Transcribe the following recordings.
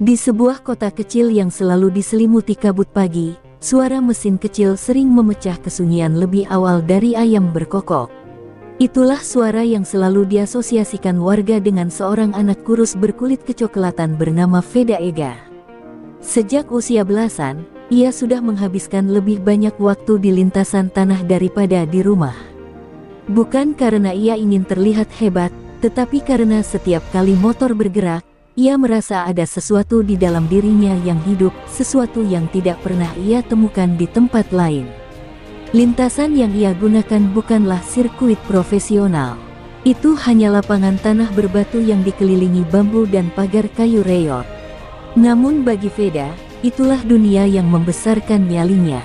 Di sebuah kota kecil yang selalu diselimuti kabut pagi, suara mesin kecil sering memecah kesunyian lebih awal dari ayam berkokok. Itulah suara yang selalu diasosiasikan warga dengan seorang anak kurus berkulit kecoklatan bernama Veda Ega. Sejak usia belasan, ia sudah menghabiskan lebih banyak waktu di lintasan tanah daripada di rumah. Bukan karena ia ingin terlihat hebat, tetapi karena setiap kali motor bergerak, ia merasa ada sesuatu di dalam dirinya yang hidup, sesuatu yang tidak pernah ia temukan di tempat lain. Lintasan yang ia gunakan bukanlah sirkuit profesional. Itu hanya lapangan tanah berbatu yang dikelilingi bambu dan pagar kayu reot. Namun bagi Veda, itulah dunia yang membesarkan nyalinya.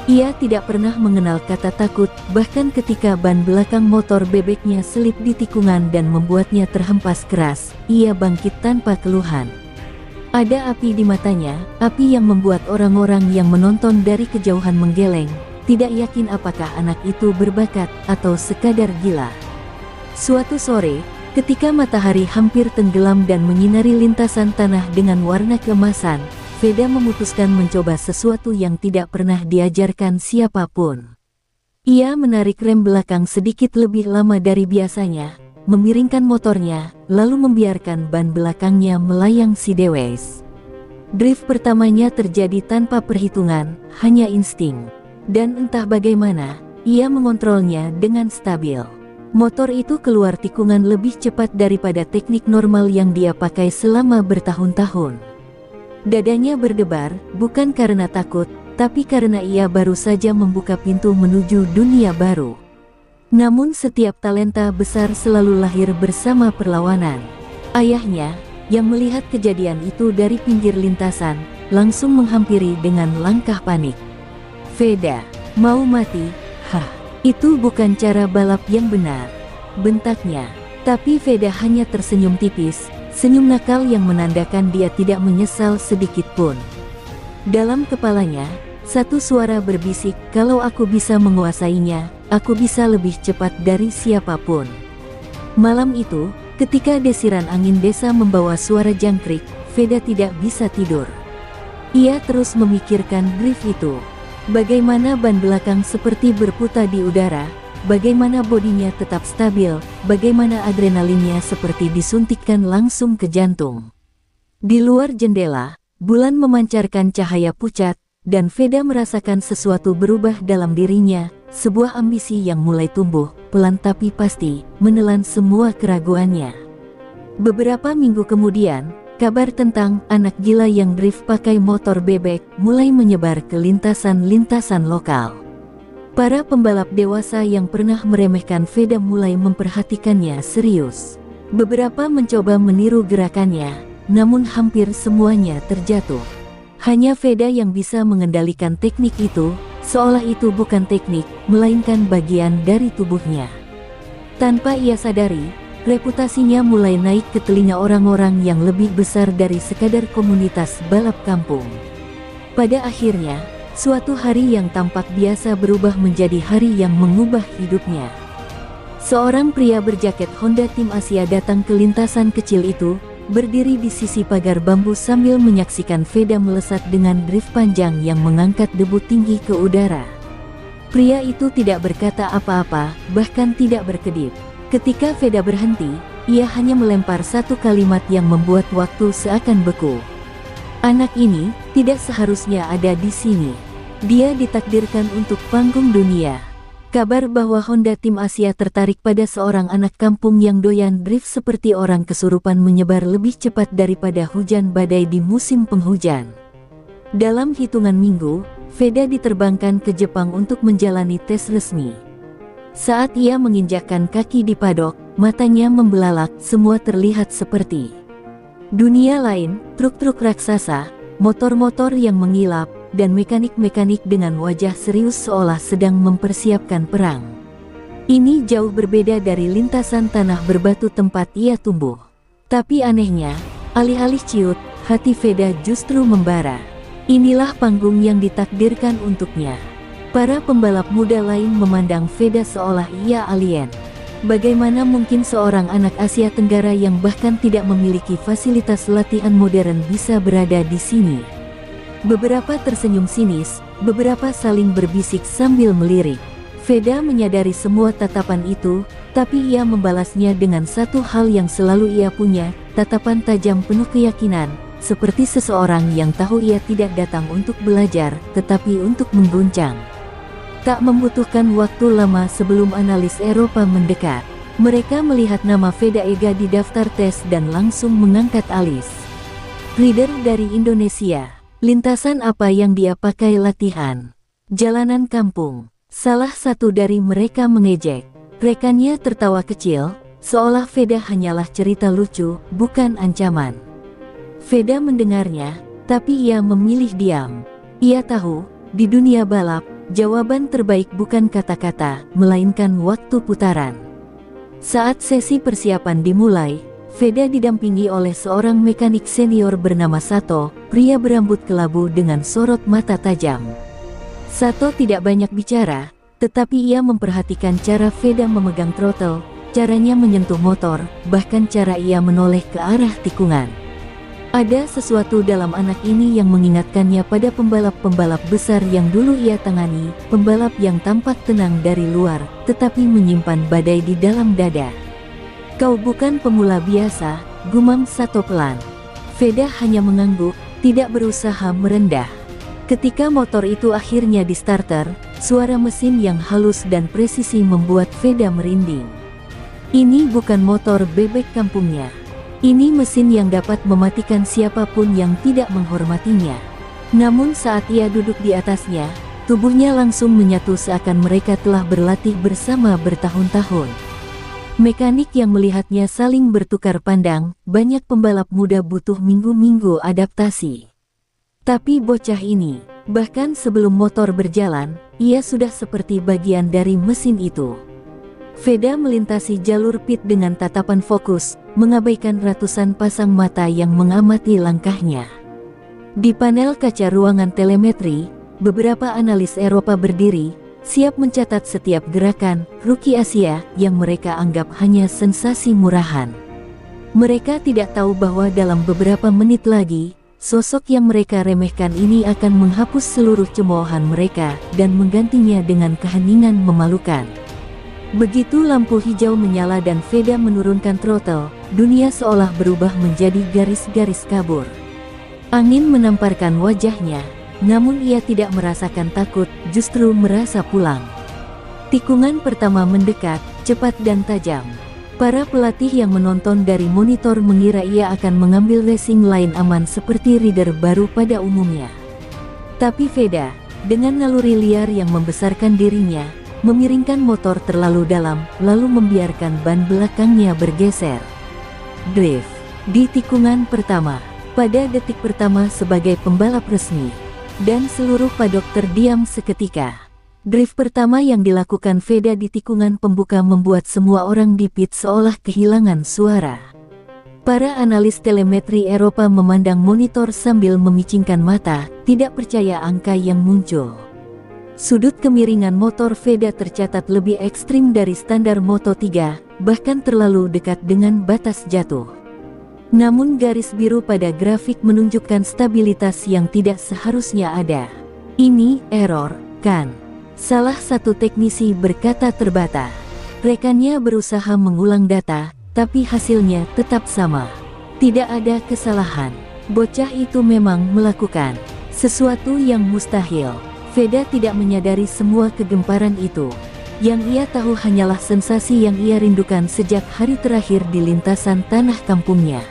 Ia tidak pernah mengenal kata takut, bahkan ketika ban belakang motor bebeknya selip di tikungan dan membuatnya terhempas keras, ia bangkit tanpa keluhan. Ada api di matanya, api yang membuat orang-orang yang menonton dari kejauhan menggeleng, tidak yakin apakah anak itu berbakat atau sekadar gila. Suatu sore, ketika matahari hampir tenggelam dan menyinari lintasan tanah dengan warna keemasan, Veda memutuskan mencoba sesuatu yang tidak pernah diajarkan siapapun. Ia menarik rem belakang sedikit lebih lama dari biasanya, memiringkan motornya, lalu membiarkan ban belakangnya melayang sidewes. Drift pertamanya terjadi tanpa perhitungan, hanya insting. Dan entah bagaimana, ia mengontrolnya dengan stabil. Motor itu keluar tikungan lebih cepat daripada teknik normal yang dia pakai selama bertahun-tahun. Dadanya berdebar, bukan karena takut, tapi karena ia baru saja membuka pintu menuju dunia baru. Namun setiap talenta besar selalu lahir bersama perlawanan. Ayahnya, yang melihat kejadian itu dari pinggir lintasan, langsung menghampiri dengan langkah panik. "Veda, mau mati? Hah, itu bukan cara balap yang benar," bentaknya. Tapi Veda hanya tersenyum tipis, senyum nakal yang menandakan dia tidak menyesal sedikit pun. Dalam kepalanya, satu suara berbisik, "Kalau aku bisa menguasainya, aku bisa lebih cepat dari siapapun." Malam itu, ketika desiran angin desa membawa suara jangkrik, Veda tidak bisa tidur. Ia terus memikirkan drift itu. Bagaimana ban belakang seperti berputar di udara, bagaimana bodinya tetap stabil, bagaimana adrenalinnya seperti disuntikkan langsung ke jantung. Di luar jendela, bulan memancarkan cahaya pucat, dan Veda merasakan sesuatu berubah dalam dirinya, sebuah ambisi yang mulai tumbuh, pelan tapi pasti, menelan semua keraguannya. Beberapa minggu kemudian, kabar tentang anak gila yang drift pakai motor bebek mulai menyebar ke lintasan-lintasan lokal. Para pembalap dewasa yang pernah meremehkan Veda mulai memperhatikannya serius. Beberapa mencoba meniru gerakannya, namun hampir semuanya terjatuh. Hanya Veda yang bisa mengendalikan teknik itu, seolah itu bukan teknik, melainkan bagian dari tubuhnya. Tanpa ia sadari, reputasinya mulai naik ke telinga orang-orang yang lebih besar dari sekadar komunitas balap kampung. Pada akhirnya, suatu hari yang tampak biasa berubah menjadi hari yang mengubah hidupnya. Seorang pria berjaket Honda Tim Asia datang ke lintasan kecil itu, berdiri di sisi pagar bambu sambil menyaksikan Veda melesat dengan drift panjang yang mengangkat debu tinggi ke udara. Pria itu tidak berkata apa-apa, bahkan tidak berkedip. Ketika Veda berhenti, ia hanya melempar satu kalimat yang membuat waktu seakan beku. "Anak ini tidak seharusnya ada di sini. Dia ditakdirkan untuk panggung dunia." Kabar bahwa Honda Tim Asia tertarik pada seorang anak kampung yang doyan drift seperti orang kesurupan menyebar lebih cepat daripada hujan badai di musim penghujan. Dalam hitungan minggu, Veda diterbangkan ke Jepang untuk menjalani tes resmi. Saat ia menginjakkan kaki di padok, matanya membelalak, semua terlihat seperti dunia lain, truk-truk raksasa, motor-motor yang mengilap, dan mekanik-mekanik dengan wajah serius seolah sedang mempersiapkan perang. Ini jauh berbeda dari lintasan tanah berbatu tempat ia tumbuh. Tapi anehnya, alih-alih ciut, hati Veda justru membara. Inilah panggung yang ditakdirkan untuknya. Para pembalap muda lain memandang Veda seolah ia alien. Bagaimana mungkin seorang anak Asia Tenggara yang bahkan tidak memiliki fasilitas latihan modern bisa berada di sini? Beberapa tersenyum sinis, beberapa saling berbisik sambil melirik. Veda menyadari semua tatapan itu, tapi ia membalasnya dengan satu hal yang selalu ia punya, tatapan tajam penuh keyakinan, seperti seseorang yang tahu ia tidak datang untuk belajar, tetapi untuk mengguncang. Tak membutuhkan waktu lama sebelum analis Eropa mendekat. Mereka melihat nama Veda Ega di daftar tes dan langsung mengangkat alis. Rider dari Indonesia. Lintasan apa yang dia pakai latihan? Jalanan kampung. Salah satu dari mereka mengejek. Rekannya tertawa kecil, seolah Veda hanyalah cerita lucu, bukan ancaman. Veda mendengarnya, tapi ia memilih diam. Ia tahu, di dunia balap, jawaban terbaik bukan kata-kata, melainkan waktu putaran. Saat sesi persiapan dimulai, Veda didampingi oleh seorang mekanik senior bernama Sato, pria berambut kelabu dengan sorot mata tajam. Sato tidak banyak bicara, tetapi ia memperhatikan cara Veda memegang throttle, caranya menyentuh motor, bahkan cara ia menoleh ke arah tikungan. Ada sesuatu dalam anak ini yang mengingatkannya pada pembalap-pembalap besar yang dulu ia tangani, pembalap yang tampak tenang dari luar, tetapi menyimpan badai di dalam dada. Kau bukan pemula biasa, gumam Sato pelan. Veda hanya mengangguk, tidak berusaha merendah. Ketika motor itu akhirnya di starter, suara mesin yang halus dan presisi membuat Veda merinding. Ini bukan motor bebek kampungnya. Ini mesin yang dapat mematikan siapapun yang tidak menghormatinya. Namun saat ia duduk di atasnya, tubuhnya langsung menyatu seakan mereka telah berlatih bersama bertahun-tahun. Mekanik yang melihatnya saling bertukar pandang, banyak pembalap muda butuh minggu-minggu adaptasi. Tapi bocah ini, bahkan sebelum motor berjalan, ia sudah seperti bagian dari mesin itu. Veda melintasi jalur pit dengan tatapan fokus, mengabaikan ratusan pasang mata yang mengamati langkahnya. Di panel kaca ruangan telemetri, beberapa analis Eropa berdiri, siap mencatat setiap gerakan rookie Asia yang mereka anggap hanya sensasi murahan. Mereka tidak tahu bahwa dalam beberapa menit lagi, sosok yang mereka remehkan ini akan menghapus seluruh cemoohan mereka dan menggantinya dengan keheningan memalukan. Begitu lampu hijau menyala dan Veda menurunkan throttle, dunia seolah berubah menjadi garis-garis kabur. Angin menamparkan wajahnya, namun ia tidak merasakan takut, justru merasa pulang. Tikungan pertama mendekat, cepat dan tajam. Para pelatih yang menonton dari monitor mengira ia akan mengambil racing line aman seperti rider baru pada umumnya. Tapi Veda, dengan naluri liar yang membesarkan dirinya, memiringkan motor terlalu dalam, lalu membiarkan ban belakangnya bergeser. Drift. Di tikungan pertama, pada detik pertama sebagai pembalap resmi, dan seluruh paddock terdiam seketika. Drift pertama yang dilakukan Veda di tikungan pembuka membuat semua orang di pit seolah kehilangan suara. Para analis telemetri Eropa memandang monitor sambil memicingkan mata, tidak percaya angka yang muncul. Sudut kemiringan motor Veda tercatat lebih ekstrim dari standar Moto3, bahkan terlalu dekat dengan batas jatuh. Namun garis biru pada grafik menunjukkan stabilitas yang tidak seharusnya ada. Ini error, kan? Salah satu teknisi berkata terbata. Rekannya berusaha mengulang data, tapi hasilnya tetap sama. Tidak ada kesalahan. Bocah itu memang melakukan sesuatu yang mustahil. Veda tidak menyadari semua kegemparan itu. Yang ia tahu hanyalah sensasi yang ia rindukan sejak hari terakhir di lintasan tanah kampungnya.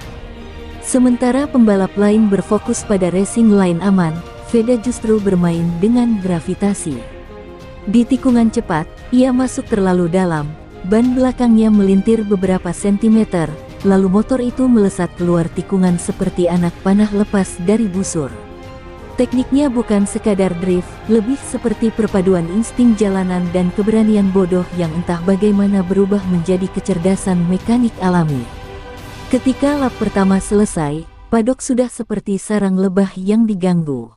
Sementara pembalap lain berfokus pada racing line aman, Veda justru bermain dengan gravitasi. Di tikungan cepat, ia masuk terlalu dalam, ban belakangnya melintir beberapa sentimeter, lalu motor itu melesat keluar tikungan seperti anak panah lepas dari busur. Tekniknya bukan sekadar drift, lebih seperti perpaduan insting jalanan dan keberanian bodoh yang entah bagaimana berubah menjadi kecerdasan mekanik alami. Ketika lap pertama selesai, paddock sudah seperti sarang lebah yang diganggu.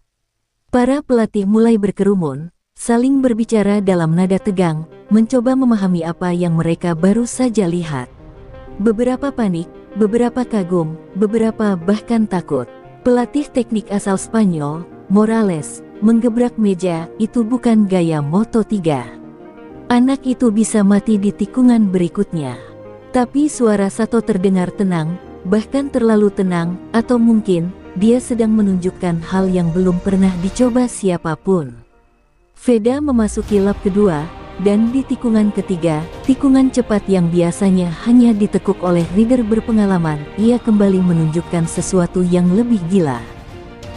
Para pelatih mulai berkerumun, saling berbicara dalam nada tegang, mencoba memahami apa yang mereka baru saja lihat. Beberapa panik, beberapa kagum, beberapa bahkan takut. Pelatih teknik asal Spanyol, Morales, menggebrak meja. Itu bukan gaya Moto3. Anak itu bisa mati di tikungan berikutnya. Tapi suara Sato terdengar tenang, bahkan terlalu tenang, atau mungkin dia sedang menunjukkan hal yang belum pernah dicoba siapapun. Veda memasuki lap kedua, dan di tikungan ketiga, tikungan cepat yang biasanya hanya ditekuk oleh rider berpengalaman, ia kembali menunjukkan sesuatu yang lebih gila.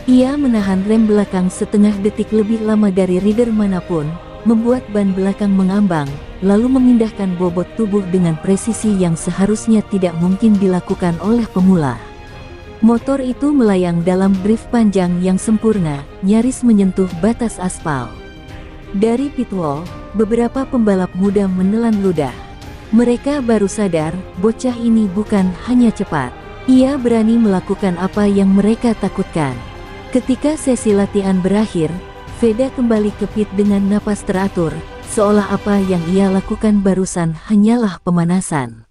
Ia menahan rem belakang setengah detik lebih lama dari rider manapun, membuat ban belakang mengambang, lalu memindahkan bobot tubuh dengan presisi yang seharusnya tidak mungkin dilakukan oleh pemula. Motor itu melayang dalam drift panjang yang sempurna, nyaris menyentuh batas aspal. Dari pit wall, beberapa pembalap muda menelan ludah. Mereka baru sadar, bocah ini bukan hanya cepat. Ia berani melakukan apa yang mereka takutkan. Ketika sesi latihan berakhir, Veda kembali ke pit dengan napas teratur, seolah apa yang ia lakukan barusan hanyalah pemanasan.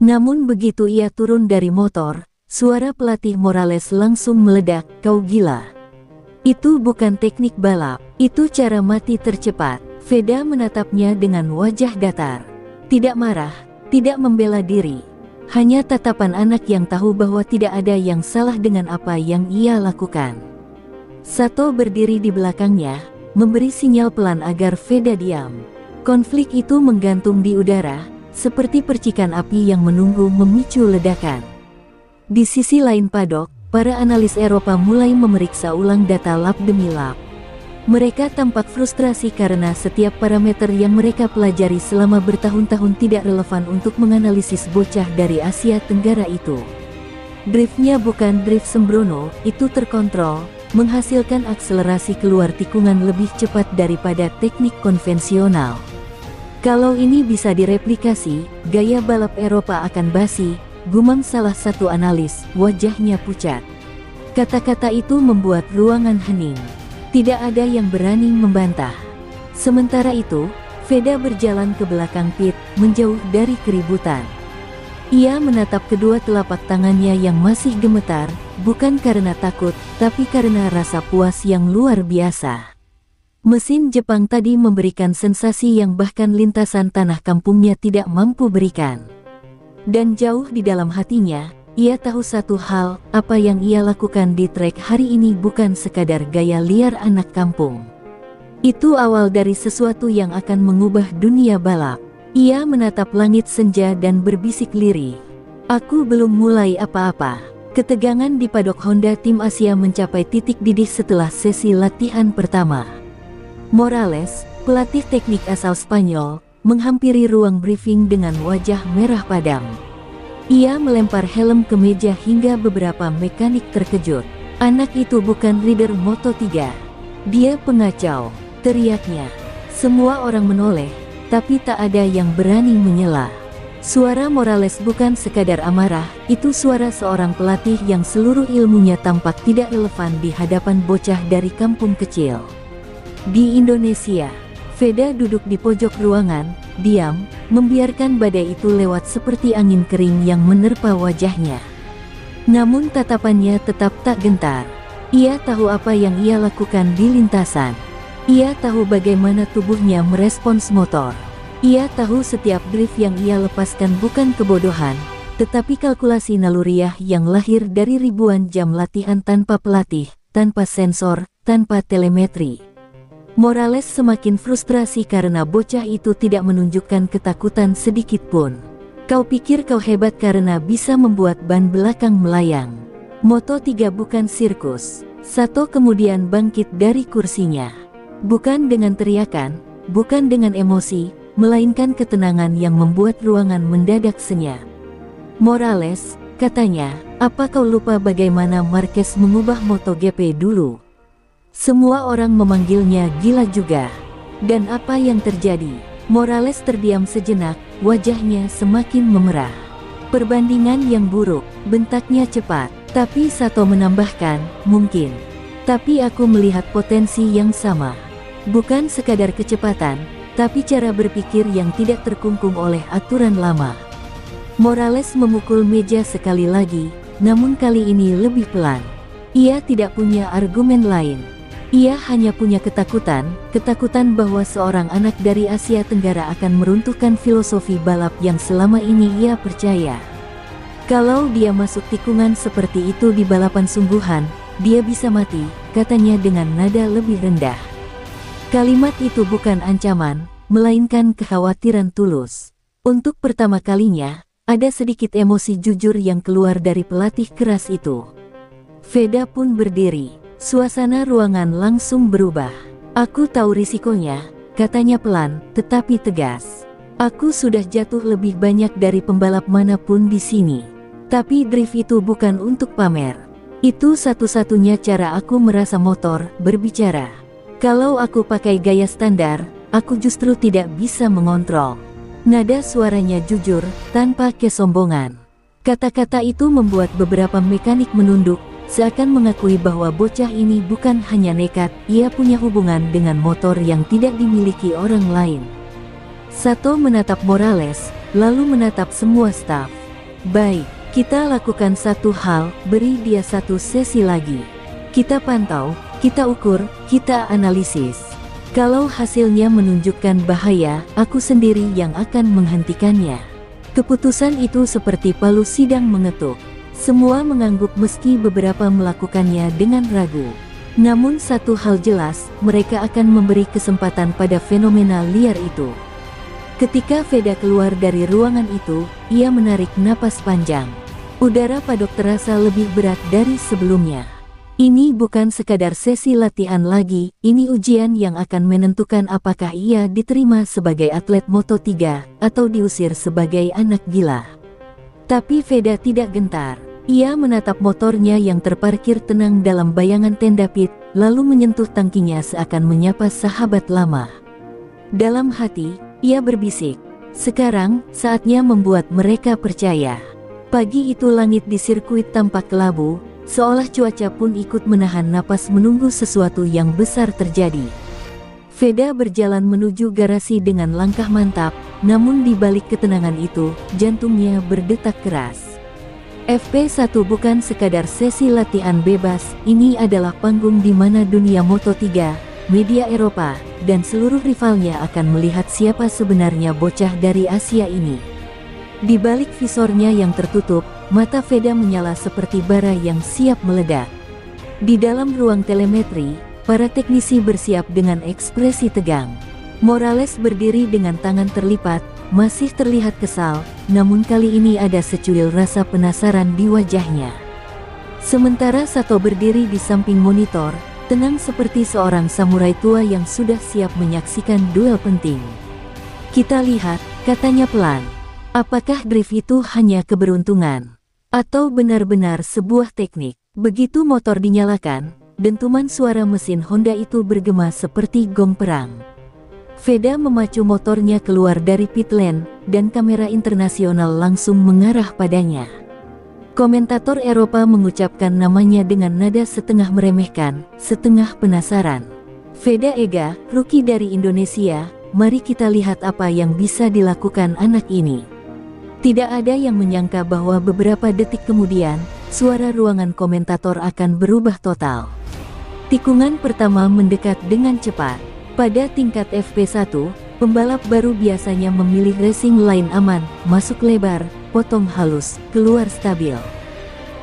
Namun begitu ia turun dari motor, suara pelatih Morales langsung meledak, "Kau gila. Itu bukan teknik balap, itu cara mati tercepat." Veda menatapnya dengan wajah datar. Tidak marah, tidak membela diri. Hanya tatapan anak yang tahu bahwa tidak ada yang salah dengan apa yang ia lakukan. Sato berdiri di belakangnya, memberi sinyal pelan agar Veda diam. Konflik itu menggantung di udara, seperti percikan api yang menunggu memicu ledakan. Di sisi lain paddock, para analis Eropa mulai memeriksa ulang data lap demi lap. Mereka tampak frustrasi karena setiap parameter yang mereka pelajari selama bertahun-tahun tidak relevan untuk menganalisis bocah dari Asia Tenggara itu. Driftnya bukan drift sembrono, itu terkontrol, menghasilkan akselerasi keluar tikungan lebih cepat daripada teknik konvensional. Kalau ini bisa direplikasi, gaya balap Eropa akan basi, gumam salah satu analis, wajahnya pucat. Kata-kata itu membuat ruangan hening. Tidak ada yang berani membantah. Sementara itu, Veda berjalan ke belakang pit, menjauh dari keributan. Ia menatap kedua telapak tangannya yang masih gemetar, bukan karena takut, tapi karena rasa puas yang luar biasa. Mesin Jepang tadi memberikan sensasi yang bahkan lintasan tanah kampungnya tidak mampu berikan. Dan jauh di dalam hatinya, ia tahu satu hal, apa yang ia lakukan di trek hari ini bukan sekadar gaya liar anak kampung. Itu awal dari sesuatu yang akan mengubah dunia balap. Ia menatap langit senja dan berbisik lirih. "Aku belum mulai apa-apa." Ketegangan di paddock Honda tim Asia mencapai titik didih setelah sesi latihan pertama. Morales, pelatih teknik asal Spanyol, menghampiri ruang briefing dengan wajah merah padam. Ia melempar helm ke meja hingga beberapa mekanik terkejut. "Anak itu bukan rider Moto3. Dia pengacau," teriaknya. Semua orang menoleh, tapi tak ada yang berani menyela. Suara Morales bukan sekadar amarah, itu suara seorang pelatih yang seluruh ilmunya tampak tidak relevan di hadapan bocah dari kampung kecil. Di Indonesia, Veda duduk di pojok ruangan, diam, membiarkan badai itu lewat seperti angin kering yang menerpa wajahnya. Namun tatapannya tetap tak gentar. Ia tahu apa yang ia lakukan di lintasan. Ia tahu bagaimana tubuhnya merespons motor. Ia tahu setiap drift yang ia lepaskan bukan kebodohan, tetapi kalkulasi naluriah yang lahir dari ribuan jam latihan tanpa pelatih, tanpa sensor, tanpa telemetri. Morales semakin frustrasi karena bocah itu tidak menunjukkan ketakutan sedikit pun. "Kau pikir kau hebat karena bisa membuat ban belakang melayang. Moto3 bukan sirkus." Sato kemudian bangkit dari kursinya. Bukan dengan teriakan, bukan dengan emosi, melainkan ketenangan yang membuat ruangan mendadak senyap. "Morales," katanya, "apa kau lupa bagaimana Marquez mengubah MotoGP dulu? Semua orang memanggilnya gila juga. Dan apa yang terjadi?" Morales terdiam sejenak, wajahnya semakin memerah. "Perbandingan yang buruk," bentaknya cepat. Tapi Sato menambahkan, "mungkin. Tapi aku melihat potensi yang sama. Bukan sekadar kecepatan, tapi cara berpikir yang tidak terkungkung oleh aturan lama. Morales memukul meja sekali lagi, namun kali ini lebih pelan. Ia tidak punya argumen lain. Ia hanya punya ketakutan bahwa seorang anak dari Asia Tenggara akan meruntuhkan filosofi balap yang selama ini ia percaya. Kalau dia masuk tikungan seperti itu di balapan sungguhan, dia bisa mati, katanya dengan nada lebih rendah. Kalimat itu bukan ancaman, melainkan kekhawatiran tulus. Untuk pertama kalinya, ada sedikit emosi jujur yang keluar dari pelatih keras itu. Veda pun berdiri. Suasana ruangan langsung berubah. Aku tahu risikonya, katanya pelan, tetapi tegas. Aku sudah jatuh lebih banyak dari pembalap manapun di sini. Tapi drift itu bukan untuk pamer. Itu satu-satunya cara aku merasa motor berbicara. Kalau aku pakai gaya standar, aku justru tidak bisa mengontrol. Nada suaranya jujur, tanpa kesombongan. Kata-kata itu membuat beberapa mekanik menunduk, seakan mengakui bahwa bocah ini bukan hanya nekat, ia punya hubungan dengan motor yang tidak dimiliki orang lain. Sato menatap Morales, lalu menatap semua staf. Baik, kita lakukan satu hal, beri dia satu sesi lagi. Kita pantau, kita ukur, kita analisis. Kalau hasilnya menunjukkan bahaya, aku sendiri yang akan menghentikannya. Keputusan itu seperti palu sidang mengetuk. Semua mengangguk meski beberapa melakukannya dengan ragu. Namun satu hal jelas, mereka akan memberi kesempatan pada fenomena liar itu. Ketika Veda keluar dari ruangan itu, ia menarik napas panjang. Udara padok terasa lebih berat dari sebelumnya. Ini bukan sekadar sesi latihan lagi, ini ujian yang akan menentukan apakah ia diterima sebagai atlet Moto3 atau diusir sebagai anak gila. Tapi Veda tidak gentar. Ia menatap motornya yang terparkir tenang dalam bayangan tenda pit, lalu menyentuh tangkinya seakan menyapa sahabat lama. Dalam hati, ia berbisik, sekarang saatnya membuat mereka percaya. Pagi itu langit di sirkuit tampak kelabu, seolah cuaca pun ikut menahan napas menunggu sesuatu yang besar terjadi. Veda berjalan menuju garasi dengan langkah mantap, namun di balik ketenangan itu, jantungnya berdetak keras. FP1 bukan sekadar sesi latihan bebas, ini adalah panggung di mana dunia Moto3, media Eropa, dan seluruh rivalnya akan melihat siapa sebenarnya bocah dari Asia ini. Di balik visornya yang tertutup, mata Veda menyala seperti bara yang siap meledak. Di dalam ruang telemetri, para teknisi bersiap dengan ekspresi tegang. Morales berdiri dengan tangan terlipat, masih terlihat kesal, namun kali ini ada secuil rasa penasaran di wajahnya. Sementara Sato berdiri di samping monitor, tenang seperti seorang samurai tua yang sudah siap menyaksikan duel penting. Kita lihat, katanya pelan. Apakah drift itu hanya keberuntungan? Atau benar-benar sebuah teknik? Begitu motor dinyalakan, dentuman suara mesin Honda itu bergema seperti gong perang. Veda memacu motornya keluar dari pit lane, dan kamera internasional langsung mengarah padanya. Komentator Eropa mengucapkan namanya dengan nada setengah meremehkan, setengah penasaran. Veda Ega, rookie dari Indonesia, mari kita lihat apa yang bisa dilakukan anak ini. Tidak ada yang menyangka bahwa beberapa detik kemudian, suara ruangan komentator akan berubah total. Tikungan pertama mendekat dengan cepat. Pada tingkat FP1, pembalap baru biasanya memilih racing line aman, masuk lebar, potong halus, keluar stabil.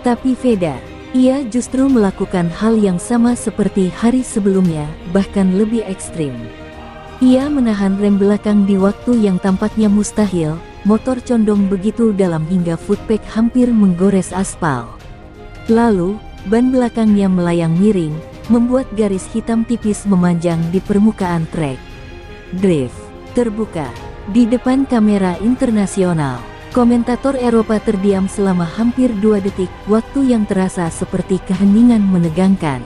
Tapi Veda, ia justru melakukan hal yang sama seperti hari sebelumnya, bahkan lebih ekstrim. Ia menahan rem belakang di waktu yang tampaknya mustahil, motor condong begitu dalam hingga footpack hampir menggores aspal. Lalu, ban belakangnya melayang miring, membuat garis hitam tipis memanjang di permukaan trek. Drift terbuka di depan kamera internasional. Komentator Eropa terdiam selama hampir 2 detik, waktu yang terasa seperti keheningan menegangkan.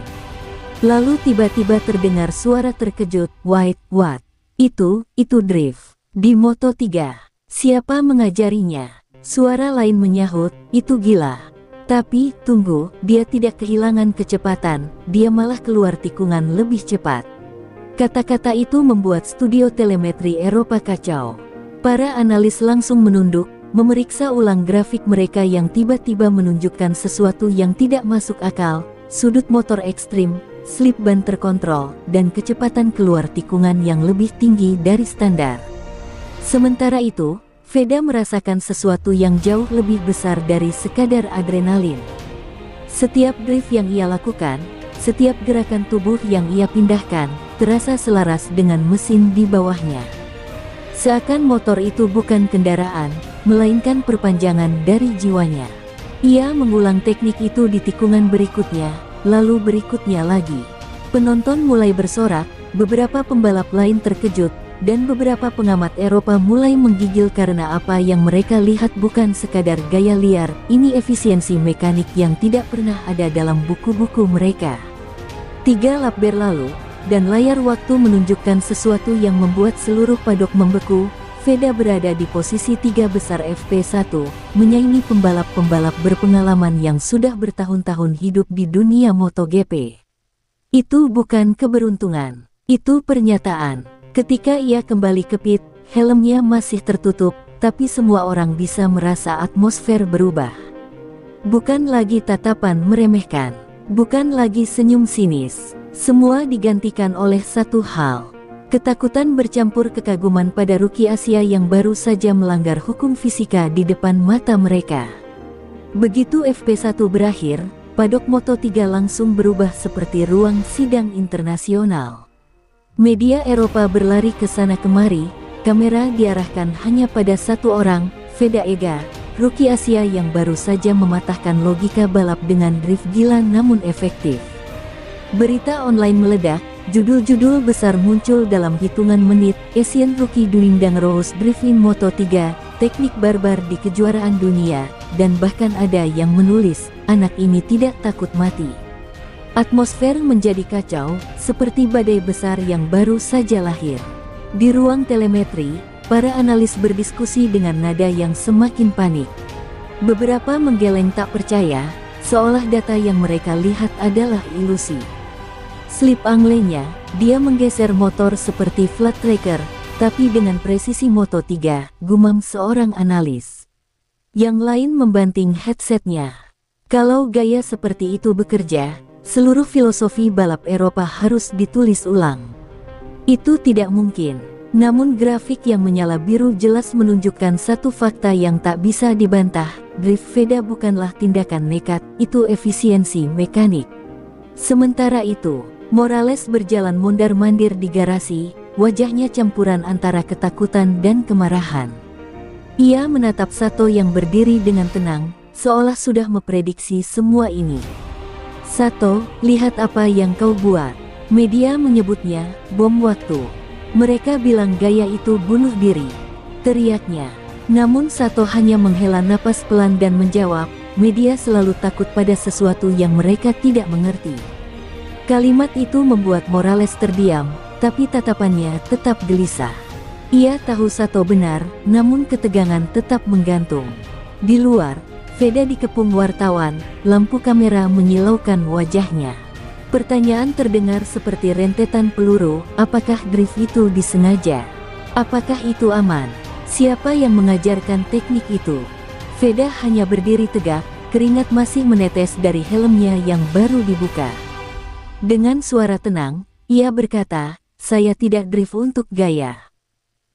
Lalu tiba-tiba terdengar suara terkejut, "Wait, what? Itu drift di Moto3. Siapa mengajarinya?" Suara lain menyahut, "Itu gila." Tapi, tunggu, dia tidak kehilangan kecepatan, dia malah keluar tikungan lebih cepat. Kata-kata itu membuat studio telemetri Eropa kacau. Para analis langsung menunduk, memeriksa ulang grafik mereka yang tiba-tiba menunjukkan sesuatu yang tidak masuk akal, sudut motor ekstrim, slip ban terkontrol, dan kecepatan keluar tikungan yang lebih tinggi dari standar. Sementara itu, Veda merasakan sesuatu yang jauh lebih besar dari sekadar adrenalin. Setiap drift yang ia lakukan, setiap gerakan tubuh yang ia pindahkan, terasa selaras dengan mesin di bawahnya. Seakan motor itu bukan kendaraan, melainkan perpanjangan dari jiwanya. Ia mengulang teknik itu di tikungan berikutnya, lalu berikutnya lagi. Penonton mulai bersorak, beberapa pembalap lain terkejut, dan beberapa pengamat Eropa mulai menggigil karena apa yang mereka lihat bukan sekadar gaya liar, ini efisiensi mekanik yang tidak pernah ada dalam buku-buku mereka. 3 lap berlalu, dan layar waktu menunjukkan sesuatu yang membuat seluruh padok membeku. Veda berada di posisi 3 besar FP1, menyaingi pembalap-pembalap berpengalaman yang sudah bertahun-tahun hidup di dunia MotoGP. Itu bukan keberuntungan, itu pernyataan. Ketika ia kembali ke pit, helmnya masih tertutup, tapi semua orang bisa merasa atmosfer berubah. Bukan lagi tatapan meremehkan, bukan lagi senyum sinis. Semua digantikan oleh satu hal. Ketakutan bercampur kekaguman pada rookie Asia yang baru saja melanggar hukum fisika di depan mata mereka. Begitu FP1 berakhir, padok Moto3 langsung berubah seperti ruang sidang internasional. Media Eropa berlari ke sana kemari, kamera diarahkan hanya pada satu orang, Veda Ega, rookie Asia yang baru saja mematahkan logika balap dengan drift gila namun efektif. Berita online meledak, judul-judul besar muncul dalam hitungan menit, Asian Rookie doing dangerous drift in Moto3, teknik barbar di kejuaraan dunia, dan bahkan ada yang menulis, anak ini tidak takut mati. Atmosfer menjadi kacau, seperti badai besar yang baru saja lahir. Di ruang telemetri, para analis berdiskusi dengan nada yang semakin panik. Beberapa menggeleng tak percaya, seolah data yang mereka lihat adalah ilusi. Slip angle-nya, dia menggeser motor seperti flat tracker, tapi dengan presisi Moto3, gumam seorang analis. Yang lain membanting headsetnya. Kalau gaya seperti itu bekerja, seluruh filosofi balap Eropa harus ditulis ulang. Itu tidak mungkin. Namun grafik yang menyala biru jelas menunjukkan satu fakta yang tak bisa dibantah, drift Veda bukanlah tindakan nekat, itu efisiensi mekanik. Sementara itu, Morales berjalan mondar-mandir di garasi, wajahnya campuran antara ketakutan dan kemarahan. Ia menatap Sato yang berdiri dengan tenang, seolah sudah memprediksi semua ini. Sato, lihat apa yang kau buat. Media menyebutnya bom waktu. Mereka bilang gaya itu bunuh diri, teriaknya. Namun Sato hanya menghela napas pelan dan menjawab, media selalu takut pada sesuatu yang mereka tidak mengerti. Kalimat itu membuat Morales terdiam, tapi tatapannya tetap gelisah. Ia tahu Sato benar, namun ketegangan tetap menggantung. Di luar, Veda dikepung wartawan, lampu kamera menyilaukan wajahnya. Pertanyaan terdengar seperti rentetan peluru, apakah drift itu disengaja? Apakah itu aman? Siapa yang mengajarkan teknik itu? Veda hanya berdiri tegak, keringat masih menetes dari helmnya yang baru dibuka. Dengan suara tenang, ia berkata, saya tidak drift untuk gaya.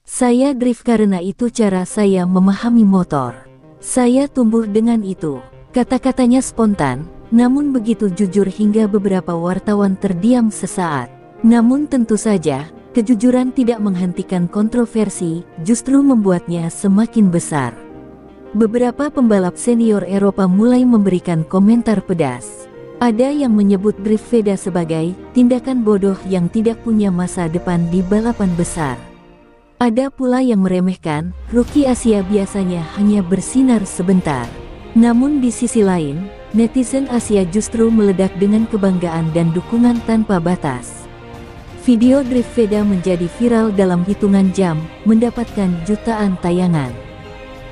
Saya drift karena itu cara saya memahami motor. Saya tumbuh dengan itu. Kata-katanya spontan, namun begitu jujur hingga beberapa wartawan terdiam sesaat. Namun tentu saja, kejujuran tidak menghentikan kontroversi, justru membuatnya semakin besar. Beberapa pembalap senior Eropa mulai memberikan komentar pedas. Ada yang menyebut drift Veda sebagai tindakan bodoh yang tidak punya masa depan di balapan besar. Ada pula yang meremehkan, rookie Asia biasanya hanya bersinar sebentar. Namun di sisi lain, netizen Asia justru meledak dengan kebanggaan dan dukungan tanpa batas. Video drift Veda menjadi viral dalam hitungan jam, mendapatkan jutaan tayangan.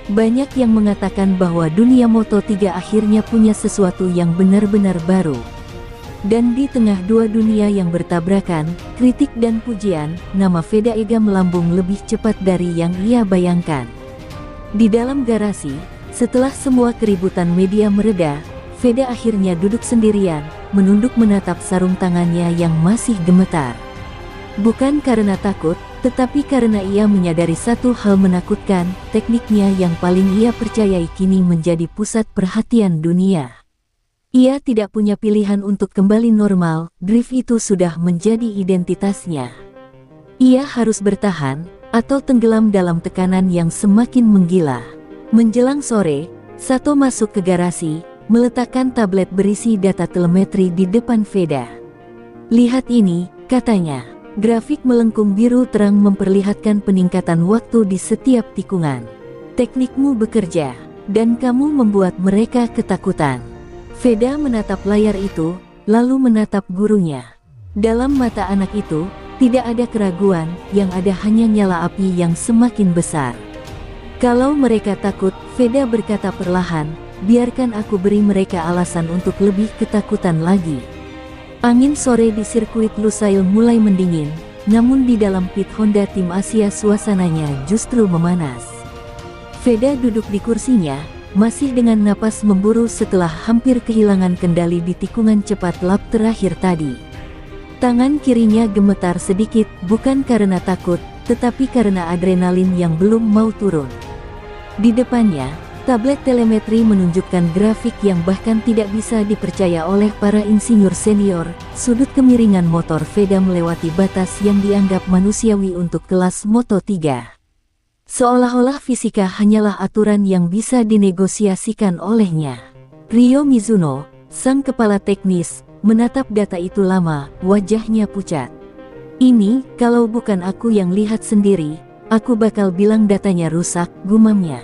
Banyak yang mengatakan bahwa dunia Moto3 akhirnya punya sesuatu yang benar-benar baru. Dan di tengah dua dunia yang bertabrakan, kritik dan pujian, nama Veda Ega melambung lebih cepat dari yang ia bayangkan. Di dalam garasi, setelah semua keributan media mereda, Veda akhirnya duduk sendirian, menunduk menatap sarung tangannya yang masih gemetar. Bukan karena takut, tetapi karena ia menyadari satu hal menakutkan, tekniknya yang paling ia percayai kini menjadi pusat perhatian dunia. Ia tidak punya pilihan untuk kembali normal, drift itu sudah menjadi identitasnya. Ia harus bertahan, atau tenggelam dalam tekanan yang semakin menggila. Menjelang sore, Sato masuk ke garasi, meletakkan tablet berisi data telemetri di depan Veda. "Lihat ini," katanya. Grafik melengkung biru terang memperlihatkan peningkatan waktu di setiap tikungan. "Teknikmu bekerja, dan kamu membuat mereka ketakutan." Veda menatap layar itu, lalu menatap gurunya. Dalam mata anak itu, tidak ada keraguan, yang ada hanya nyala api yang semakin besar. "Kalau mereka takut," Veda berkata perlahan, "biarkan aku beri mereka alasan untuk lebih ketakutan lagi." Angin sore di sirkuit Lusail mulai mendingin, namun di dalam pit Honda tim Asia suasananya justru memanas. Veda duduk di kursinya, masih dengan napas memburu setelah hampir kehilangan kendali di tikungan cepat lap terakhir tadi. Tangan kirinya gemetar sedikit, bukan karena takut, tetapi karena adrenalin yang belum mau turun. Di depannya, tablet telemetri menunjukkan grafik yang bahkan tidak bisa dipercaya oleh para insinyur senior. Sudut kemiringan motor Veda melewati batas yang dianggap manusiawi untuk kelas Moto3. Seolah-olah fisika hanyalah aturan yang bisa dinegosiasikan olehnya. Ryo Mizuno, sang kepala teknis, menatap data itu lama, wajahnya pucat. "Ini, kalau bukan aku yang lihat sendiri, aku bakal bilang datanya rusak," gumamnya.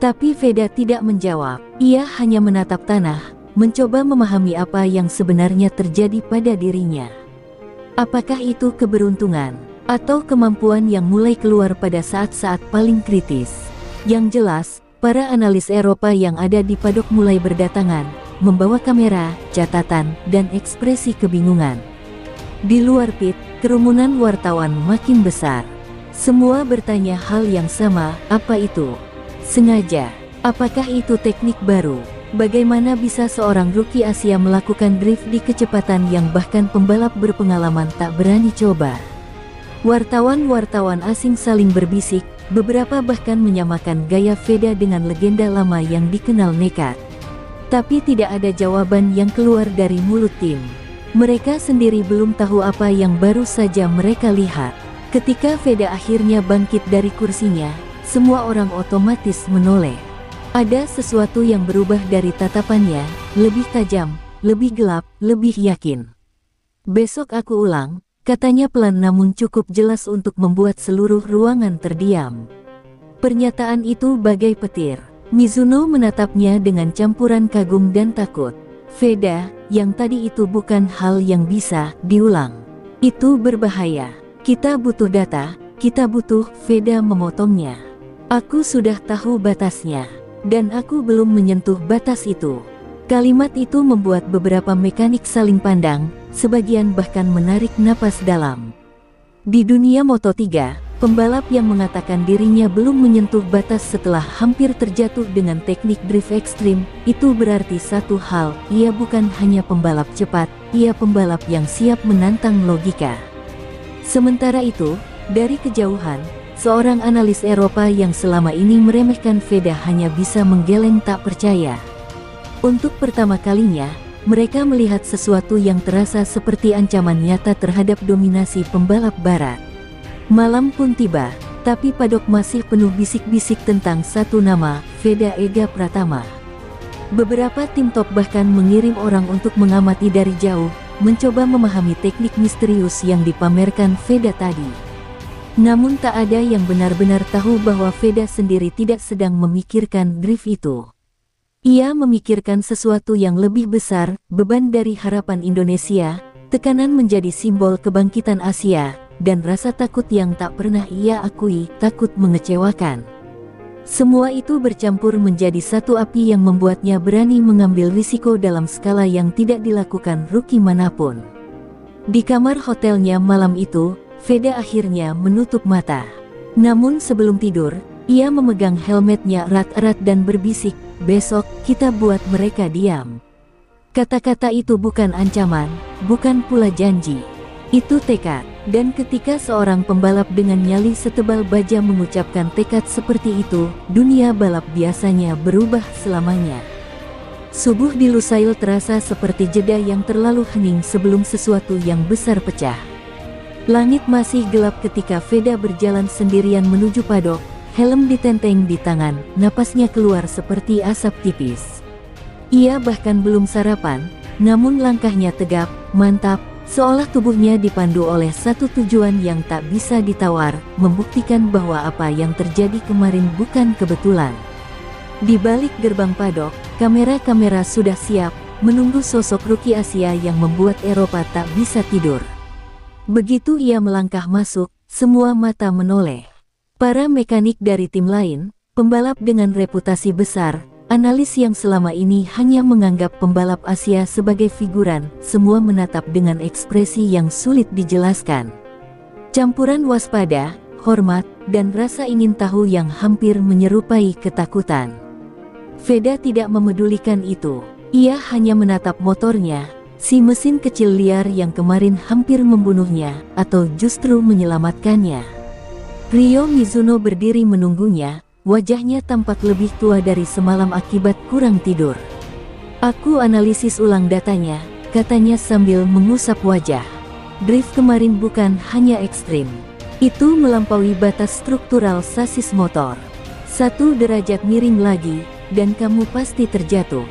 Tapi Veda tidak menjawab, ia hanya menatap tanah, mencoba memahami apa yang sebenarnya terjadi pada dirinya. Apakah itu keberuntungan? Atau kemampuan yang mulai keluar pada saat-saat paling kritis? Yang jelas, para analis Eropa yang ada di padok mulai berdatangan, membawa kamera, catatan, dan ekspresi kebingungan. Di luar pit, kerumunan wartawan makin besar. Semua bertanya hal yang sama, apa itu? Sengaja? Apakah itu teknik baru? Bagaimana bisa seorang rookie Asia melakukan drift di kecepatan yang bahkan pembalap berpengalaman tak berani coba? Wartawan-wartawan asing saling berbisik, beberapa bahkan menyamakan gaya Veda dengan legenda lama yang dikenal nekat. Tapi tidak ada jawaban yang keluar dari mulut tim. Mereka sendiri belum tahu apa yang baru saja mereka lihat. Ketika Veda akhirnya bangkit dari kursinya, semua orang otomatis menoleh. Ada sesuatu yang berubah dari tatapannya, lebih tajam, lebih gelap, lebih yakin. "Besok aku ulang," katanya pelan namun cukup jelas untuk membuat seluruh ruangan terdiam. Pernyataan itu bagai petir. Mizuno menatapnya dengan campuran kagum dan takut. "Veda, yang tadi itu bukan hal yang bisa diulang. Itu berbahaya. Kita butuh data, kita butuh," Veda memotongnya. "Aku sudah tahu batasnya. Dan aku belum menyentuh batas itu." Kalimat itu membuat beberapa mekanik saling pandang, sebagian bahkan menarik napas dalam. Di dunia Moto3, pembalap yang mengatakan dirinya belum menyentuh batas setelah hampir terjatuh dengan teknik drift ekstrim, itu berarti satu hal, ia bukan hanya pembalap cepat, ia pembalap yang siap menantang logika. Sementara itu, dari kejauhan, seorang analis Eropa yang selama ini meremehkan Veda hanya bisa menggeleng tak percaya. Untuk pertama kalinya, mereka melihat sesuatu yang terasa seperti ancaman nyata terhadap dominasi pembalap barat. Malam pun tiba, tapi padok masih penuh bisik-bisik tentang satu nama, Veda Ega Pratama. Beberapa tim top bahkan mengirim orang untuk mengamati dari jauh, mencoba memahami teknik misterius yang dipamerkan Veda tadi. Namun tak ada yang benar-benar tahu bahwa Veda sendiri tidak sedang memikirkan drift itu. Ia memikirkan sesuatu yang lebih besar, beban dari harapan Indonesia, tekanan menjadi simbol kebangkitan Asia, dan rasa takut yang tak pernah ia akui, takut mengecewakan. Semua itu bercampur menjadi satu api yang membuatnya berani mengambil risiko dalam skala yang tidak dilakukan rookie manapun. Di kamar hotelnya malam itu, Veda akhirnya menutup mata. Namun sebelum tidur, ia memegang helmetnya erat-erat dan berbisik, "Besok, kita buat mereka diam." Kata-kata itu bukan ancaman, bukan pula janji. Itu tekad. Dan ketika seorang pembalap dengan nyali setebal baja mengucapkan tekad seperti itu, dunia balap biasanya berubah selamanya. Subuh di Lusail terasa seperti jeda yang terlalu hening sebelum sesuatu yang besar pecah. Langit masih gelap ketika Veda berjalan sendirian menuju padok, helm ditenteng di tangan, napasnya keluar seperti asap tipis. Ia bahkan belum sarapan, namun langkahnya tegap, mantap, seolah tubuhnya dipandu oleh satu tujuan yang tak bisa ditawar, membuktikan bahwa apa yang terjadi kemarin bukan kebetulan. Di balik gerbang padok, kamera-kamera sudah siap, menunggu sosok rookie Asia yang membuat Eropa tak bisa tidur. Begitu ia melangkah masuk, semua mata menoleh. Para mekanik dari tim lain, pembalap dengan reputasi besar, analis yang selama ini hanya menganggap pembalap Asia sebagai figuran, semua menatap dengan ekspresi yang sulit dijelaskan. Campuran waspada, hormat, dan rasa ingin tahu yang hampir menyerupai ketakutan. Veda tidak memedulikan itu. Ia hanya menatap motornya, si mesin kecil liar yang kemarin hampir membunuhnya, atau justru menyelamatkannya. Ryo Mizuno berdiri menunggunya. Wajahnya tampak lebih tua dari semalam akibat kurang tidur. "Aku analisis ulang datanya," katanya sambil mengusap wajah. "Drift kemarin bukan hanya ekstrim. Itu melampaui batas struktural sasis motor. 1 derajat miring lagi, dan kamu pasti terjatuh."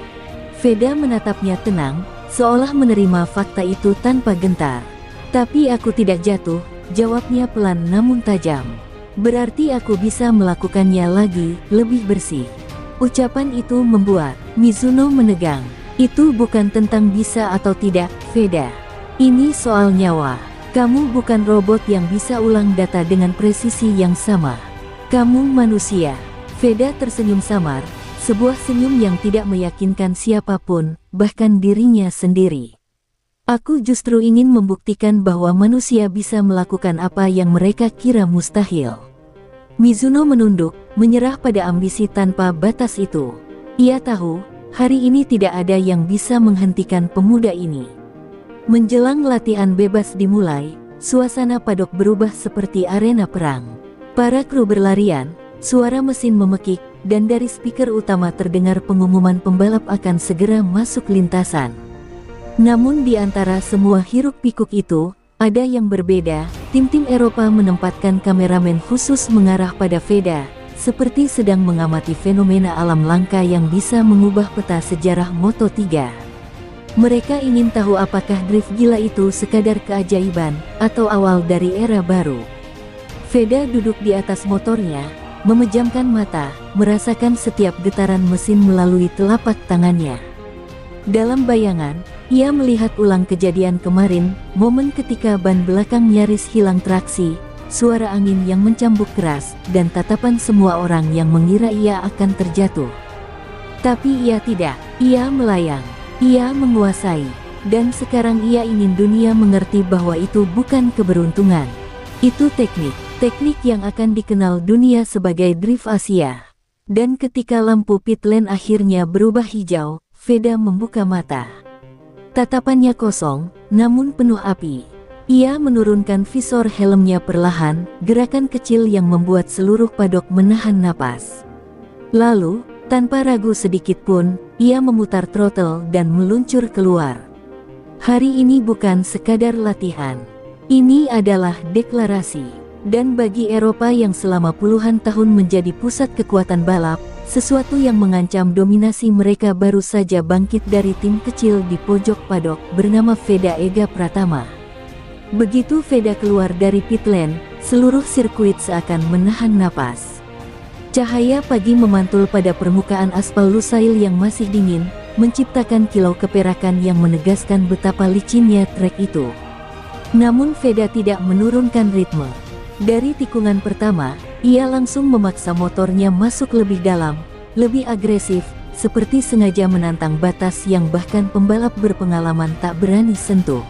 Veda menatapnya tenang, seolah menerima fakta itu tanpa gentar. "Tapi aku tidak jatuh," jawabnya pelan namun tajam. "Berarti aku bisa melakukannya lagi, lebih bersih." Ucapan itu membuat Mizuno menegang. "Itu bukan tentang bisa atau tidak, Veda. Ini soal nyawa. Kamu bukan robot yang bisa ulang data dengan presisi yang sama. Kamu manusia." Veda tersenyum samar, sebuah senyum yang tidak meyakinkan siapapun, bahkan dirinya sendiri. "Aku justru ingin membuktikan bahwa manusia bisa melakukan apa yang mereka kira mustahil." Mizuno menunduk, menyerah pada ambisi tanpa batas itu. Ia tahu, hari ini tidak ada yang bisa menghentikan pemuda ini. Menjelang latihan bebas dimulai, suasana padok berubah seperti arena perang. Para kru berlarian, suara mesin memekik, dan dari speaker utama terdengar pengumuman pembalap akan segera masuk lintasan. Namun di antara semua hiruk-pikuk itu, ada yang berbeda. Tim-tim Eropa menempatkan kameramen khusus mengarah pada Veda, seperti sedang mengamati fenomena alam langka yang bisa mengubah peta sejarah Moto3. Mereka ingin tahu apakah drift gila itu sekadar keajaiban, atau awal dari era baru. Veda duduk di atas motornya, memejamkan mata, merasakan setiap getaran mesin melalui telapak tangannya. Dalam bayangan, ia melihat ulang kejadian kemarin, momen ketika ban belakang nyaris hilang traksi, suara angin yang mencambuk keras, dan tatapan semua orang yang mengira ia akan terjatuh. Tapi ia tidak, ia melayang, ia menguasai, dan sekarang ia ingin dunia mengerti bahwa itu bukan keberuntungan. Itu teknik yang akan dikenal dunia sebagai drift Asia. Dan ketika lampu pit lane akhirnya berubah hijau, Veda membuka mata. Tatapannya kosong, namun penuh api. Ia menurunkan visor helmnya perlahan, gerakan kecil yang membuat seluruh padok menahan napas. Lalu, tanpa ragu sedikit pun, ia memutar throttle dan meluncur keluar. Hari ini bukan sekadar latihan. Ini adalah deklarasi. Dan bagi Eropa yang selama puluhan tahun menjadi pusat kekuatan balap, sesuatu yang mengancam dominasi mereka baru saja bangkit dari tim kecil di pojok padok bernama Veda Ega Pratama. Begitu Veda keluar dari pit lane, seluruh sirkuit seakan menahan napas. Cahaya pagi memantul pada permukaan aspal Lusail yang masih dingin, menciptakan kilau keperakan yang menegaskan betapa licinnya trek itu. Namun Veda tidak menurunkan ritme. Dari tikungan pertama, Ia langsung memaksa motornya masuk lebih dalam, lebih agresif, seperti sengaja menantang batas yang bahkan pembalap berpengalaman tak berani sentuh.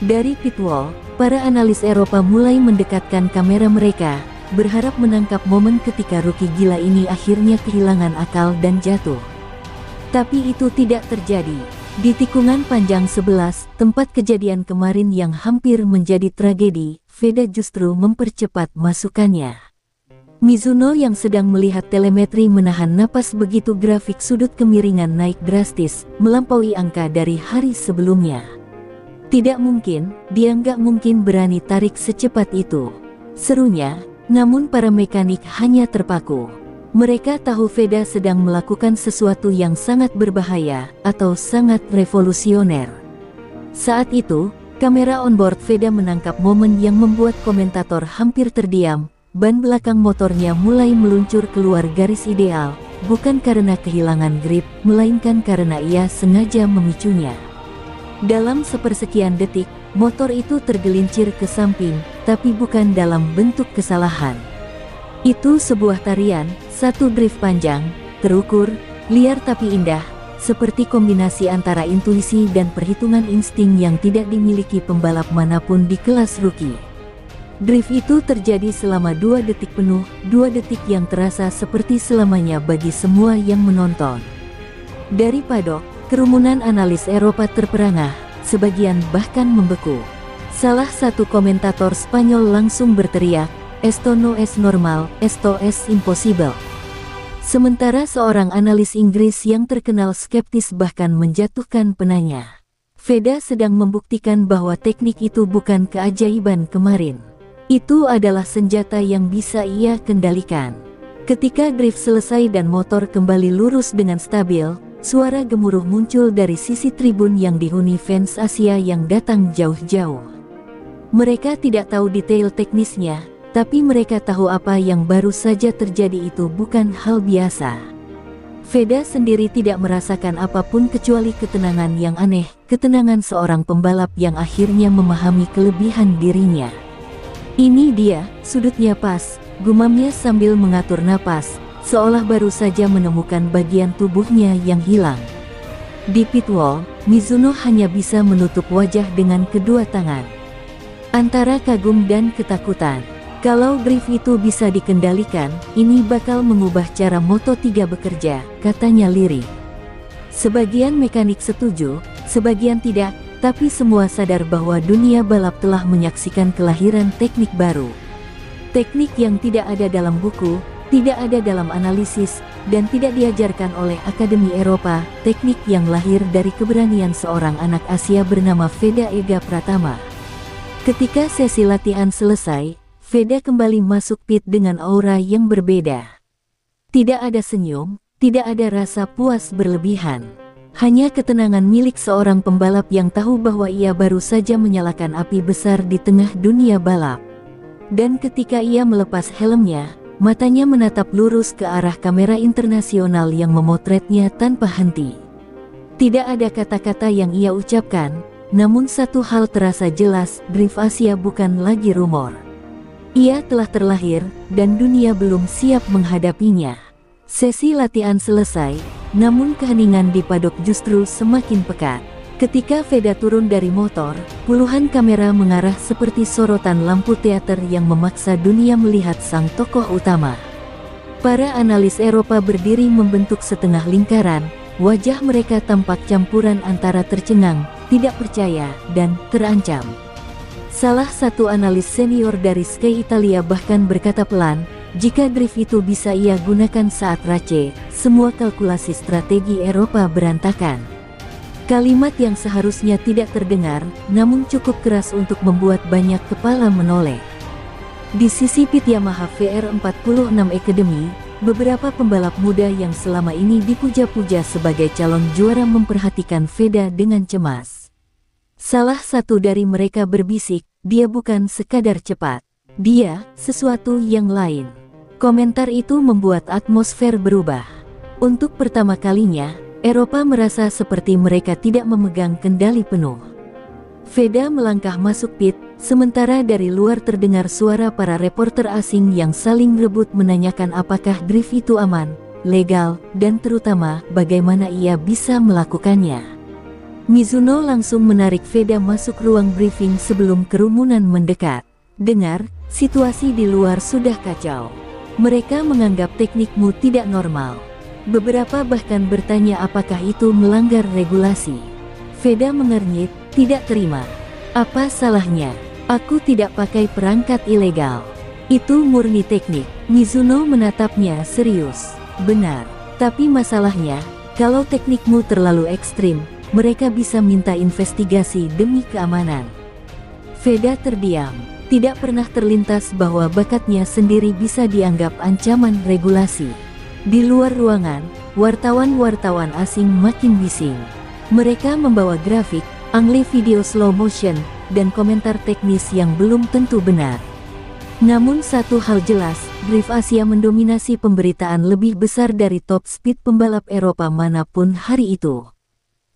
Dari pit wall, para analis Eropa mulai mendekatkan kamera mereka, berharap menangkap momen ketika rookie gila ini akhirnya kehilangan akal dan jatuh. Tapi itu tidak terjadi. Di tikungan panjang 11, tempat kejadian kemarin yang hampir menjadi tragedi, Veda justru mempercepat masukannya. Mizuno yang sedang melihat telemetri menahan napas begitu grafik sudut kemiringan naik drastis, melampaui angka dari hari sebelumnya. Tidak mungkin, dia nggak mungkin berani tarik secepat itu, serunya, namun para mekanik hanya terpaku. Mereka tahu Veda sedang melakukan sesuatu yang sangat berbahaya, atau sangat revolusioner. Saat itu, kamera onboard Veda menangkap momen yang membuat komentator hampir terdiam. Ban belakang motornya mulai meluncur keluar garis ideal, bukan karena kehilangan grip, melainkan karena ia sengaja memicunya. Dalam sepersekian detik, motor itu tergelincir ke samping, tapi bukan dalam bentuk kesalahan. Itu sebuah tarian, satu drift panjang, terukur, liar tapi indah, seperti kombinasi antara intuisi dan perhitungan insting yang tidak dimiliki pembalap manapun di kelas rookie. Drift itu terjadi selama 2 detik penuh, 2 detik yang terasa seperti selamanya bagi semua yang menonton. Dari paddock, kerumunan analis Eropa terperangah, sebagian bahkan membeku. Salah satu komentator Spanyol langsung berteriak, "Esto no es normal, esto es imposible." Sementara seorang analis Inggris yang terkenal skeptis bahkan menjatuhkan penanya. Veda sedang membuktikan bahwa teknik itu bukan keajaiban kemarin. Itu adalah senjata yang bisa ia kendalikan. Ketika drift selesai dan motor kembali lurus dengan stabil, suara gemuruh muncul dari sisi tribun yang dihuni fans Asia yang datang jauh-jauh. Mereka tidak tahu detail teknisnya, tapi mereka tahu apa yang baru saja terjadi itu bukan hal biasa. Veda sendiri tidak merasakan apapun kecuali ketenangan yang aneh, ketenangan seorang pembalap yang akhirnya memahami kelebihan dirinya. "Ini dia, sudutnya pas," gumamnya sambil mengatur napas, seolah baru saja menemukan bagian tubuhnya yang hilang. Di pit wall, Mizuno hanya bisa menutup wajah dengan kedua tangan. Antara kagum dan ketakutan. Kalau drift itu bisa dikendalikan, ini bakal mengubah cara Moto3 bekerja, katanya lirih. Sebagian mekanik setuju, sebagian tidak. Tapi semua sadar bahwa dunia balap telah menyaksikan kelahiran teknik baru. Teknik yang tidak ada dalam buku, tidak ada dalam analisis, dan tidak diajarkan oleh Akademi Eropa, teknik yang lahir dari keberanian seorang anak Asia bernama Veda Ega Pratama. Ketika sesi latihan selesai, Veda kembali masuk pit dengan aura yang berbeda. Tidak ada senyum, tidak ada rasa puas berlebihan. Hanya ketenangan milik seorang pembalap yang tahu bahwa ia baru saja menyalakan api besar di tengah dunia balap. Dan ketika ia melepas helmnya, matanya menatap lurus ke arah kamera internasional yang memotretnya tanpa henti. Tidak ada kata-kata yang ia ucapkan, namun satu hal terasa jelas, drift Asia bukan lagi rumor. Ia telah terlahir, dan dunia belum siap menghadapinya. Sesi latihan selesai, namun keheningan di paddock justru semakin pekat. Ketika Veda turun dari motor, puluhan kamera mengarah seperti sorotan lampu teater yang memaksa dunia melihat sang tokoh utama. Para analis Eropa berdiri membentuk setengah lingkaran, wajah mereka tampak campuran antara tercengang, tidak percaya, dan terancam. Salah satu analis senior dari Sky Italia bahkan berkata pelan, "Jika drift itu bisa ia gunakan saat race, semua kalkulasi strategi Eropa berantakan." Kalimat yang seharusnya tidak terdengar, namun cukup keras untuk membuat banyak kepala menoleh. Di sisi pit Yamaha VR46 Academy, beberapa pembalap muda yang selama ini dipuja-puja sebagai calon juara memperhatikan Veda dengan cemas. Salah satu dari mereka berbisik, "Dia bukan sekadar cepat. Dia sesuatu yang lain." Komentar itu membuat atmosfer berubah. Untuk pertama kalinya, Eropa merasa seperti mereka tidak memegang kendali penuh. Veda melangkah masuk pit, sementara dari luar terdengar suara para reporter asing yang saling rebut menanyakan apakah drift itu aman, legal, dan terutama bagaimana ia bisa melakukannya. Mizuno langsung menarik Veda masuk ruang briefing sebelum kerumunan mendekat. Dengar, situasi di luar sudah kacau. Mereka menganggap teknikmu tidak normal. Beberapa bahkan bertanya apakah itu melanggar regulasi. Veda mengernyit, tidak terima. Apa salahnya? Aku tidak pakai perangkat ilegal. Itu murni teknik. Mizuno menatapnya serius. Benar. Tapi masalahnya, kalau teknikmu terlalu ekstrim, mereka bisa minta investigasi demi keamanan. Veda terdiam. Tidak pernah terlintas bahwa bakatnya sendiri bisa dianggap ancaman regulasi. Di luar ruangan, wartawan-wartawan asing makin bising. Mereka membawa grafik, angle video slow motion, dan komentar teknis yang belum tentu benar. Namun satu hal jelas, drift Asia mendominasi pemberitaan lebih besar dari top speed pembalap Eropa manapun hari itu.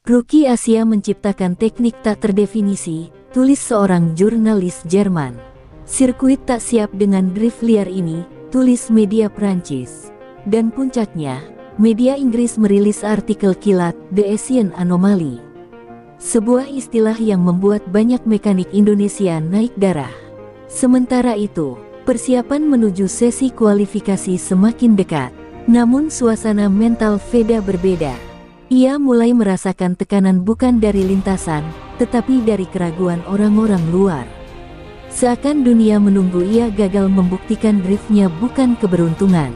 Rookie Asia menciptakan teknik tak terdefinisi, tulis seorang jurnalis Jerman. Sirkuit tak siap dengan drift liar ini, tulis media Prancis. Dan puncaknya, media Inggris merilis artikel kilat, The Asian Anomaly. Sebuah istilah yang membuat banyak mekanik Indonesia naik darah. Sementara itu, persiapan menuju sesi kualifikasi semakin dekat. Namun suasana mental Veda berbeda. Ia mulai merasakan tekanan bukan dari lintasan, tetapi dari keraguan orang-orang luar. Seakan dunia menunggu ia gagal membuktikan driftnya bukan keberuntungan.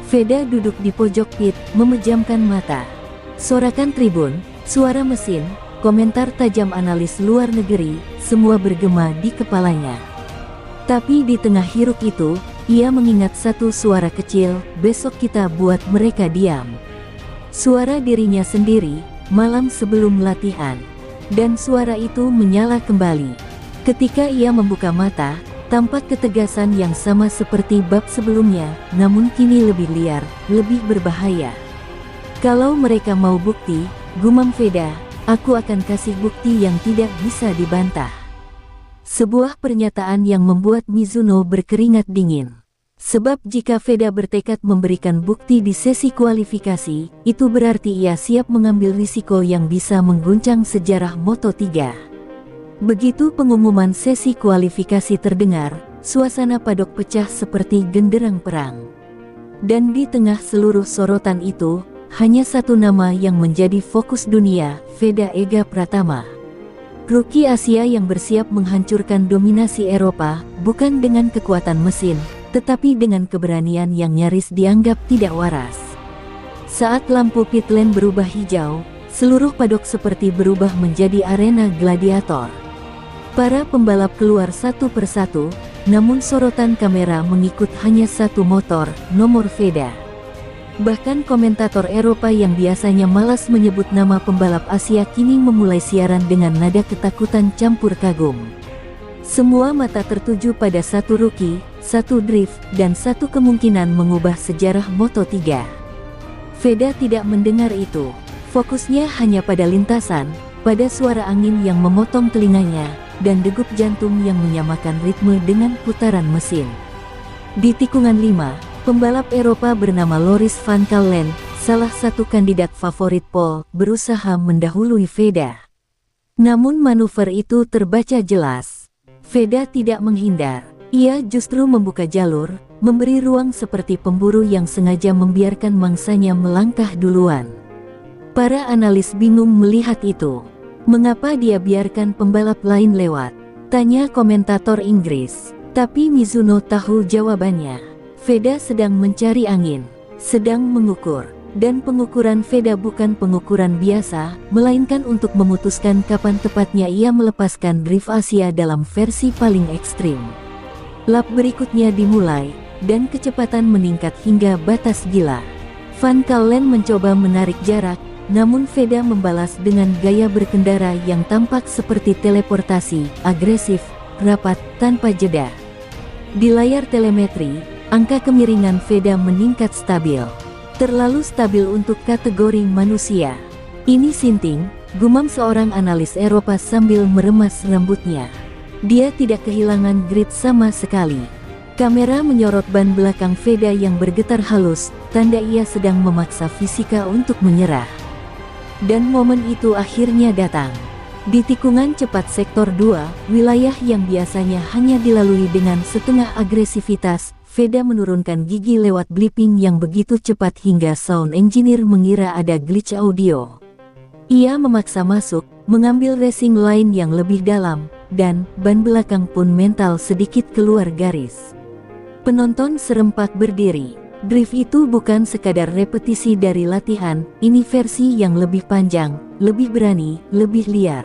Veda duduk di pojok pit, memejamkan mata. Sorakan tribun, suara mesin, komentar tajam analis luar negeri, semua bergema di kepalanya. Tapi di tengah hiruk itu, ia mengingat satu suara kecil, besok kita buat mereka diam. Suara dirinya sendiri, malam sebelum latihan. Dan suara itu menyala kembali. Ketika ia membuka mata, tampak ketegasan yang sama seperti bab sebelumnya, namun kini lebih liar, lebih berbahaya. Kalau mereka mau bukti, gumam Veda, aku akan kasih bukti yang tidak bisa dibantah. Sebuah pernyataan yang membuat Mizuno berkeringat dingin. Sebab jika Veda bertekad memberikan bukti di sesi kualifikasi, itu berarti ia siap mengambil risiko yang bisa mengguncang sejarah Moto3. Begitu pengumuman sesi kualifikasi terdengar, suasana padok pecah seperti genderang perang. Dan di tengah seluruh sorotan itu, hanya satu nama yang menjadi fokus dunia, Veda Ega Pratama. Rookie Asia yang bersiap menghancurkan dominasi Eropa, bukan dengan kekuatan mesin, tetapi dengan keberanian yang nyaris dianggap tidak waras. Saat lampu pit lane berubah hijau, seluruh padok seperti berubah menjadi arena gladiator. Para pembalap keluar satu persatu, namun sorotan kamera mengikut hanya satu motor, nomor Veda. Bahkan komentator Eropa yang biasanya malas menyebut nama pembalap Asia kini memulai siaran dengan nada ketakutan campur kagum. Semua mata tertuju pada satu rookie, satu drift, dan satu kemungkinan mengubah sejarah Moto3. Veda tidak mendengar itu. Fokusnya hanya pada lintasan, pada suara angin yang memotong telinganya, dan degup jantung yang menyamakan ritme dengan putaran mesin. Di tikungan 5, pembalap Eropa bernama Loris van Kallen, salah satu kandidat favorit pole, berusaha mendahului Veda. Namun manuver itu terbaca jelas. Veda tidak menghindar, ia justru membuka jalur, memberi ruang seperti pemburu yang sengaja membiarkan mangsanya melangkah duluan. Para analis bingung melihat itu. Mengapa dia biarkan pembalap lain lewat? Tanya komentator Inggris. Tapi Mizuno tahu jawabannya. Veda sedang mencari angin, sedang mengukur. Dan pengukuran Veda bukan pengukuran biasa, melainkan untuk memutuskan kapan tepatnya ia melepaskan drift Asia dalam versi paling ekstrim. Lap berikutnya dimulai, dan kecepatan meningkat hingga batas gila. Van Kallen mencoba menarik jarak, namun Veda membalas dengan gaya berkendara yang tampak seperti teleportasi, agresif, rapat, tanpa jeda. Di layar telemetri, angka kemiringan Veda meningkat stabil. Terlalu stabil untuk kategori manusia. Ini sinting, gumam seorang analis Eropa sambil meremas rambutnya. Dia tidak kehilangan grit sama sekali. Kamera menyorot ban belakang Veda yang bergetar halus, tanda ia sedang memaksa fisika untuk menyerah. Dan momen itu akhirnya datang. Di tikungan cepat sektor 2, wilayah yang biasanya hanya dilalui dengan setengah agresivitas, Veda menurunkan gigi lewat blipping yang begitu cepat hingga sound engineer mengira ada glitch audio. Ia memaksa masuk, mengambil racing line yang lebih dalam, dan ban belakang pun mental sedikit keluar garis. Penonton serempak berdiri. Drift itu bukan sekadar repetisi dari latihan, ini versi yang lebih panjang, lebih berani, lebih liar.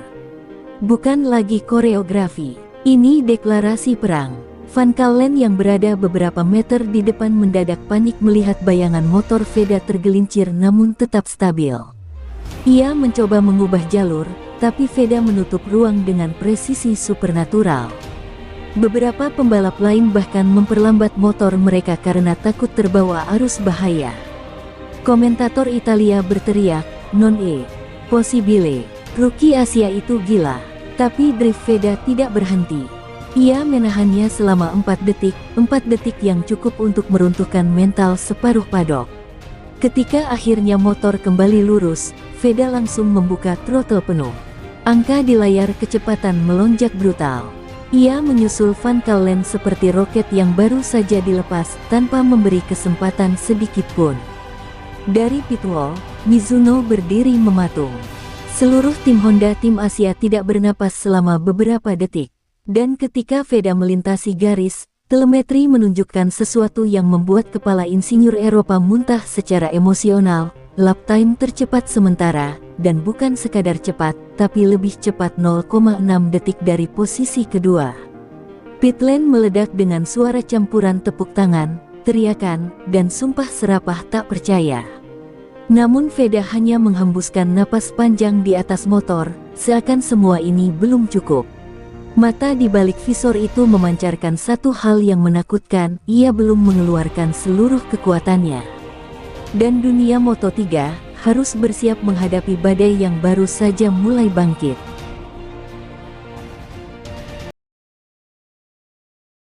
Bukan lagi koreografi, ini deklarasi perang. Van Callen yang berada beberapa meter di depan mendadak panik melihat bayangan motor Veda tergelincir namun tetap stabil. Ia mencoba mengubah jalur, tapi Veda menutup ruang dengan presisi supernatural. Beberapa pembalap lain bahkan memperlambat motor mereka karena takut terbawa arus bahaya. Komentator Italia berteriak, "Non è possibile, rookie Asia itu gila." Tapi drift Veda tidak berhenti. Ia menahannya selama 4 detik yang cukup untuk meruntuhkan mental separuh padok. Ketika akhirnya motor kembali lurus, Veda langsung membuka throttle penuh. Angka di layar kecepatan melonjak brutal. Ia menyusul Van Callen seperti roket yang baru saja dilepas tanpa memberi kesempatan sedikit pun. Dari pit wall, Mizuno berdiri mematung. Seluruh tim Honda tim Asia tidak bernapas selama beberapa detik. Dan ketika Veda melintasi garis, telemetri menunjukkan sesuatu yang membuat kepala insinyur Eropa muntah secara emosional. Lap time tercepat sementara, dan bukan sekadar cepat, tapi lebih cepat 0,6 detik dari posisi kedua. Pit lane meledak dengan suara campuran tepuk tangan, teriakan, dan sumpah serapah tak percaya. Namun Veda hanya menghembuskan napas panjang di atas motor, seakan semua ini belum cukup. Mata di balik visor itu memancarkan satu hal yang menakutkan, ia belum mengeluarkan seluruh kekuatannya. Dan dunia Moto3 harus bersiap menghadapi badai yang baru saja mulai bangkit.